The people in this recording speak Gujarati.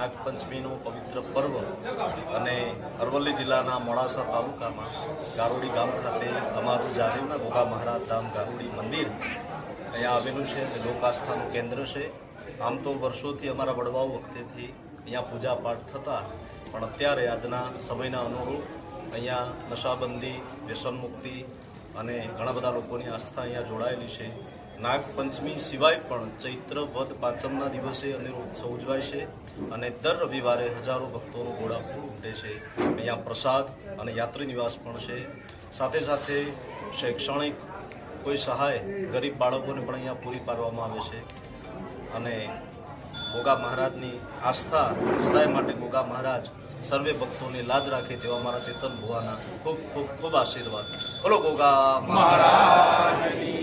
નાગપંચમીનો પવિત્ર પર્વ અને અરવલ્લી જિલ્લાના મોડાસા તાલુકામાં ગારોડી ગામ ખાતે અમારું જાદેવના ગોગા મહારાજ ધામ ગારોડી મંદિર અહીંયા આવેલું છે અને લોક આસ્થાનું કેન્દ્ર છે. આમ તો વર્ષોથી અમારા વડવાઓ વખતેથી અહીંયા પૂજા પાઠ થતા, પણ અત્યારે આજના સમયના અનુરૂપ અહીંયા નશાબંધી, વ્યસન મુક્તિ અને ઘણા બધા લોકોની આસ્થા અહીંયા જોડાયેલી છે. નાગપંચમી સિવાય પણ ચૈત્ર વદ પાંચમના દિવસે અનેરોત્સવ ઉજવાય છે અને દર રવિવારે હજારો ભક્તોનું ઘોડાપૂર ઉમટે છે. અહીંયા પ્રસાદ અને યાત્રી નિવાસ પણ છે. સાથે સાથે શૈક્ષણિક કોઈ સહાય ગરીબ બાળકોને પણ અહીંયા પૂરી પાડવામાં આવે છે. અને ગોગા મહારાજની આસ્થા સદાય માટે ગોગા મહારાજ સર્વે ભક્તોની લાજ રાખે તેવા મારા ચેતન ભુવાના ખૂબ ખૂબ ખૂબ આશીર્વાદ. બોલો ગોગા મહારાજ.